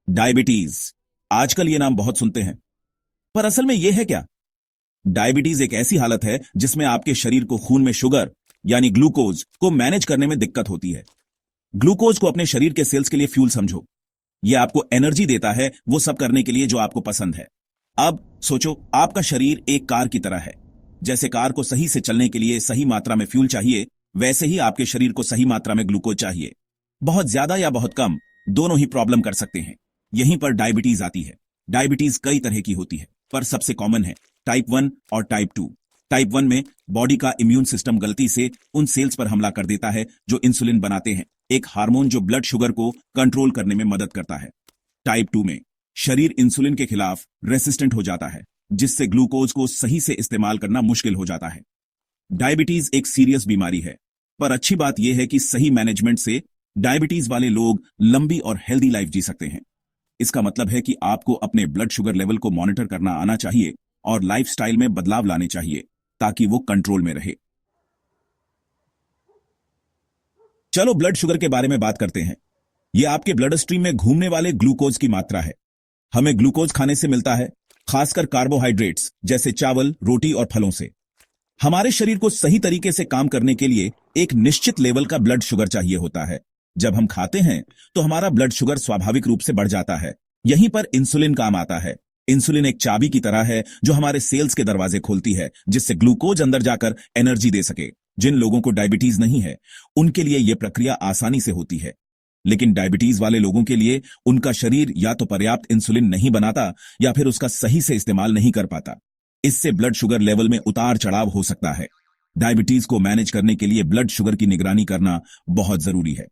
Diabetes. आजकल ये नाम बहुत सुनते हैं, पर असल में ये है क्या? डायबिटीज एक ऐसी हालत है जिसमें आपके शरीर को खून में शुगर यानी ग्लूकोज को मैनेज करने में दिक्कत होती है। ग्लूकोज को अपने शरीर के सेल्स के लिए फ्यूल समझो। यह आपको एनर्जी देता है वो सब करने के लिए जो आपको पसंद है। अब सोचो, आपका शरीर एक कार की तरह है। जैसे कार को सही से चलने के लिए सही मात्रा में फ्यूल चाहिए, वैसे ही आपके शरीर को सही मात्रा में ग्लूकोज चाहिए। बहुत ज्यादा या बहुत कम, दोनों ही प्रॉब्लम कर सकते हैं। यहीं पर डायबिटीज आती है। डायबिटीज कई तरह की होती है, पर सबसे कॉमन है टाइप 1 और टाइप 2। टाइप 1 में बॉडी का इम्यून सिस्टम गलती से उन सेल्स पर हमला कर देता है जो इंसुलिन बनाते हैं, एक हार्मोन जो ब्लड शुगर को कंट्रोल करने में मदद करता है। टाइप 2 में शरीर इंसुलिन के खिलाफ रेसिस्टेंट हो जाता है, जिससे ग्लूकोज को सही से इस्तेमाल करना मुश्किल हो जाता है। डायबिटीज एक सीरियस बीमारी है, पर अच्छी बात यह है कि सही मैनेजमेंट से डायबिटीज वाले लोग लंबी और हेल्दी लाइफ जी सकते हैं। इसका मतलब है कि आपको अपने ब्लड शुगर लेवल को मॉनिटर करना आना चाहिए और लाइफस्टाइल में बदलाव लाने चाहिए ताकि वो कंट्रोल में रहे। चलो ब्लड शुगर के बारे में बात करते हैं। यह आपके ब्लड स्ट्रीम में घूमने वाले ग्लूकोज की मात्रा है। हमें ग्लूकोज खाने से मिलता है, खासकर कार्बोहाइड्रेट्स जैसे चावल, रोटी और फलों से। हमारे शरीर को सही तरीके से काम करने के लिए एक निश्चित लेवल का ब्लड शुगर चाहिए होता है। जब हम खाते हैं तो हमारा ब्लड शुगर स्वाभाविक रूप से बढ़ जाता है। यहीं पर इंसुलिन काम आता है। इंसुलिन एक चाबी की तरह है जो हमारे सेल्स के दरवाजे खोलती है, जिससे ग्लूकोज अंदर जाकर एनर्जी दे सके। जिन लोगों को डायबिटीज नहीं है, उनके लिए यह प्रक्रिया आसानी से होती है, लेकिन डायबिटीज वाले लोगों के लिए उनका शरीर या तो पर्याप्त इंसुलिन नहीं बनाता या फिर उसका सही से इस्तेमाल नहीं कर पाता। इससे ब्लड शुगर लेवल में उतार चढ़ाव हो सकता है। डायबिटीज को मैनेज करने के लिए ब्लड शुगर की निगरानी करना बहुत जरूरी है।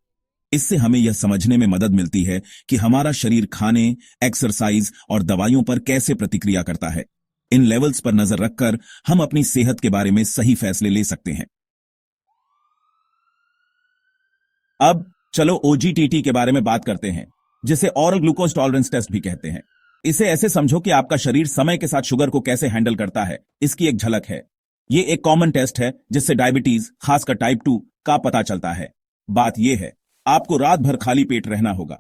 इससे हमें यह समझने में मदद मिलती है कि हमारा शरीर खाने, एक्सरसाइज और दवाइयों पर कैसे प्रतिक्रिया करता है। इन लेवल्स पर नजर रखकर हम अपनी सेहत के बारे में सही फैसले ले सकते हैं। अब चलो ओजीटीटी के बारे में बात करते हैं, जिसे ऑरल ग्लूकोज टॉलरेंस टेस्ट भी कहते हैं। इसे ऐसे समझो कि आपका शरीर समय के साथ शुगर को कैसे हैंडल करता है, इसकी एक झलक है। यह एक कॉमन टेस्ट है जिससे डायबिटीज, खासकर टाइप 2 का पता चलता है। बात यह है, आपको रात भर खाली पेट रहना होगा,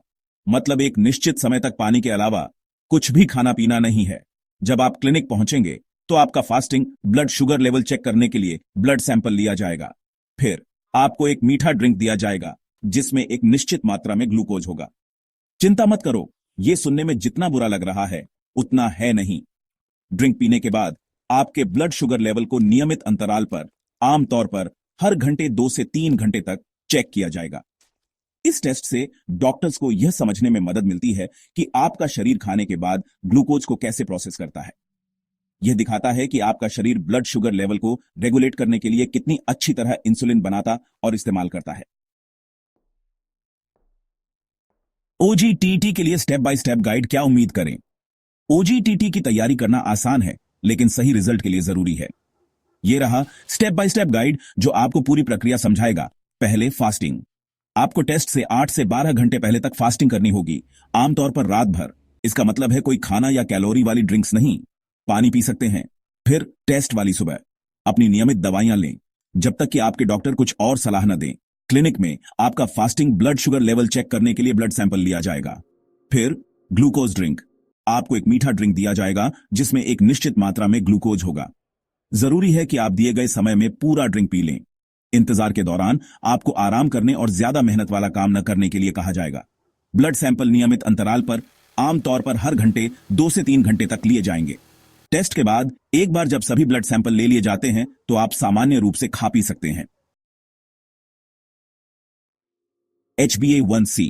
मतलब एक निश्चित समय तक पानी के अलावा कुछ भी खाना पीना नहीं है। जब आप क्लिनिक पहुंचेंगे तो आपका fasting blood sugar level check करने के लिए ब्लड सैंपल लिया जाएगा। फिर आपको एक मीठा ड्रिंक दिया जाएगा जिसमें एक निश्चित मात्रा में ग्लूकोज होगा। चिंता मत करो, यह सुनने में जितना बुरा लग रहा है उतना है नहीं। ड्रिंक पीने के बाद आपके ब्लड शुगर लेवल को नियमित अंतराल पर, आमतौर पर हर घंटे 2 से 3 घंटे तक चेक किया जाएगा। इस टेस्ट से डॉक्टर्स को यह समझने में मदद मिलती है कि आपका शरीर खाने के बाद ग्लूकोज को कैसे प्रोसेस करता है। यह दिखाता है कि आपका शरीर ब्लड शुगर लेवल को रेगुलेट करने के लिए कितनी अच्छी तरह इंसुलिन बनाता और इस्तेमाल करता है। ओजीटीटी के लिए स्टेप बाय स्टेप गाइड क्या उम्मीद करें? ओजीटीटी की तैयारी करना आसान है, लेकिन सही रिजल्ट के लिए जरूरी है। यह रहा स्टेप बाय स्टेप गाइड जो आपको पूरी प्रक्रिया समझाएगा। पहले फास्टिंग। आपको टेस्ट से 8 से 12 घंटे पहले तक फास्टिंग करनी होगी, आमतौर पर रात भर। इसका मतलब है कोई खाना या कैलोरी वाली ड्रिंक्स नहीं, पानी पी सकते हैं। फिर टेस्ट वाली सुबह अपनी नियमित दवाइयां लें जब तक कि आपके डॉक्टर कुछ और सलाह न दें। क्लिनिक में आपका fasting blood sugar level check करने के लिए ब्लड सैंपल लिया जाएगा। फिर ग्लूकोज ड्रिंक। आपको एक मीठा ड्रिंक दिया जाएगा जिसमें एक निश्चित मात्रा में ग्लूकोज होगा। जरूरी है कि आप दिए गए समय में पूरा ड्रिंक पी लें। इंतजार के दौरान आपको आराम करने और ज्यादा मेहनत वाला काम न करने के लिए कहा जाएगा। ब्लड सैंपल नियमित अंतराल पर, आमतौर पर हर घंटे 2 से 3 घंटे तक लिए जाएंगे। टेस्ट के बाद एक बार जब सभी ब्लड सैंपल ले लिए जाते हैं तो आप सामान्य रूप से खा पी सकते हैं। HbA1c,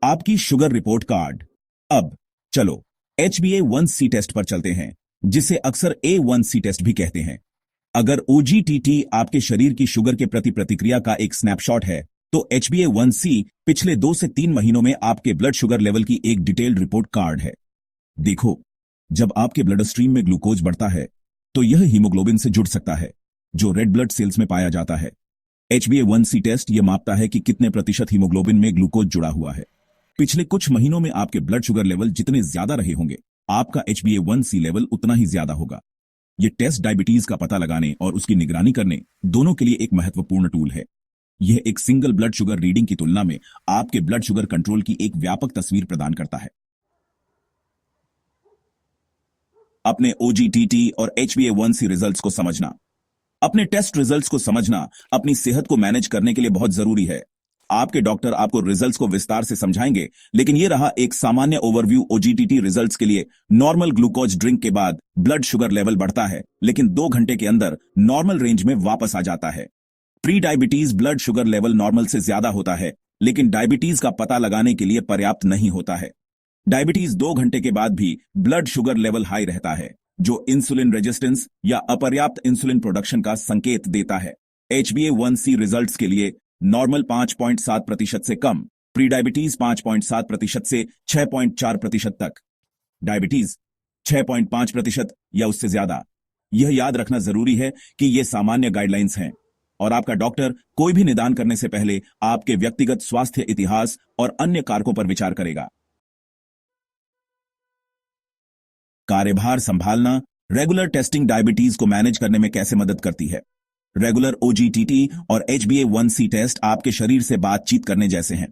आपकी शुगर रिपोर्ट कार्ड। अब चलो HbA1c टेस्ट पर चलते हैं, जिसे अक्सर A1c टेस्ट भी कहते हैं। अगर ओजीटीटी आपके शरीर की शुगर के प्रति प्रतिक्रिया का एक स्नैपशॉट है, तो HbA1c पिछले 2 से 3 महीनों में आपके ब्लड शुगर लेवल की एक डिटेल्ड रिपोर्ट कार्ड है। देखो, जब आपके ब्लड स्ट्रीम में ग्लूकोज बढ़ता है तो यह हीमोग्लोबिन से जुड़ सकता है, जो रेड ब्लड सेल्स में पाया जाता है। HbA1c टेस्ट यह मापता है कि कितने प्रतिशत हीमोग्लोबिन में ग्लूकोज जुड़ा हुआ है। पिछले कुछ महीनों में आपके ब्लड शुगर लेवल जितने ज्यादा रहे होंगे, आपका HbA1c लेवल उतना ही ज्यादा होगा। यह टेस्ट डायबिटीज का पता लगाने और उसकी निगरानी करने दोनों के लिए एक महत्वपूर्ण टूल है। यह एक सिंगल ब्लड शुगर रीडिंग की तुलना में आपके ब्लड शुगर कंट्रोल की एक व्यापक तस्वीर प्रदान करता है। अपने OGTT और HbA1c रिजल्ट्स को समझना। अपने टेस्ट रिजल्ट्स को समझना अपनी सेहत को मैनेज करने के लिए बहुत जरूरी है। आपके डॉक्टर आपको रिजल्ट्स को विस्तार से समझाएंगे, लेकिन यह रहा एक सामान्य ओवरव्यू। OGTT रिजल्ट्स के लिए नॉर्मल ग्लूकोज ड्रिंक के बाद ब्लड शुगर लेवल बढ़ता है, लेकिन 2 घंटे के अंदर नॉर्मल रेंज में वापस आ जाता है। Pre diabetes blood sugar level normal से ज्यादा होता है, लेकिन डायबिटीज का पता लगाने के लिए पर्याप्त नहीं होता है। डायबिटीज 2 घंटे के बाद भी ब्लड शुगर लेवल हाई रहता है, जो इंसुलिन रेजिस्टेंस या अपर्याप्त इंसुलिन प्रोडक्शन का संकेत देता है। HbA1c रिजल्ट्स के लिए नॉर्मल 5.7% से कम, प्री डायबिटीज 5.7% से 6.4% तक, डायबिटीज 6.5% या उससे ज्यादा। यह याद रखना जरूरी है कि ये सामान्य गाइडलाइंस हैं और आपका डॉक्टर कोई भी निदान करने से पहले आपके व्यक्तिगत स्वास्थ्य इतिहास और अन्य कारकों पर विचार करेगा। कार्यभार संभालना। रेगुलर टेस्टिंग डायबिटीज को मैनेज करने में कैसे मदद करती है? रेगुलर OGTT और HbA1c टेस्ट आपके शरीर से बातचीत करने जैसे हैं।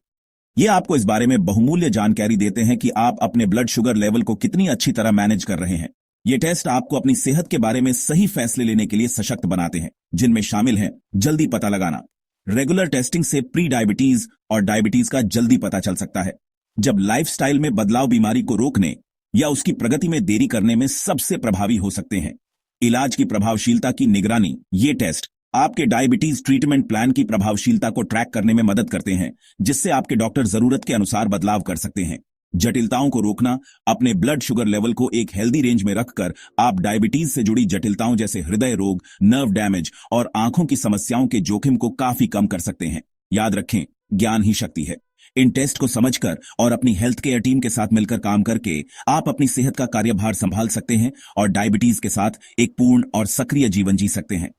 ये आपको इस बारे में बहुमूल्य जानकारी देते हैं कि आप अपने ब्लड शुगर लेवल को कितनी अच्छी तरह मैनेज कर रहे हैं। ये टेस्ट आपको अपनी सेहत के बारे में सही फैसले लेने के लिए सशक्त बनाते हैं, जिनमें शामिल हैं जल्दी पता लगाना। रेगुलर टेस्टिंग से प्री डायबिटीज और डायबिटीज का जल्दी पता चल सकता है। जब लाइफस्टाइल में बदलाव बीमारी को रोकने या उसकी प्रगति में देरी करने में सबसे प्रभावी हो सकते हैं। इलाज की प्रभावशीलता की निगरानी। ये टेस्ट आपके डायबिटीज ट्रीटमेंट प्लान की प्रभावशीलता को ट्रैक करने में मदद करते हैं, जिससे आपके डॉक्टर जरूरत के अनुसार बदलाव कर सकते हैं। जटिलताओं को रोकना। अपने ब्लड शुगर लेवल को एक हेल्दी रेंज में रखकर आप डायबिटीज से जुड़ी जटिलताओं जैसे हृदय रोग, नर्व डैमेज और आंखों की समस्याओं के जोखिम को काफी कम कर सकते हैं। याद रखें, ज्ञान ही शक्ति है। इन टेस्ट को समझकर और अपनी हेल्थ केयर टीम के साथ मिलकर काम करके आप अपनी सेहत का कार्यभार संभाल सकते हैं और डायबिटीज के साथ एक पूर्ण और सक्रिय जीवन जी सकते हैं।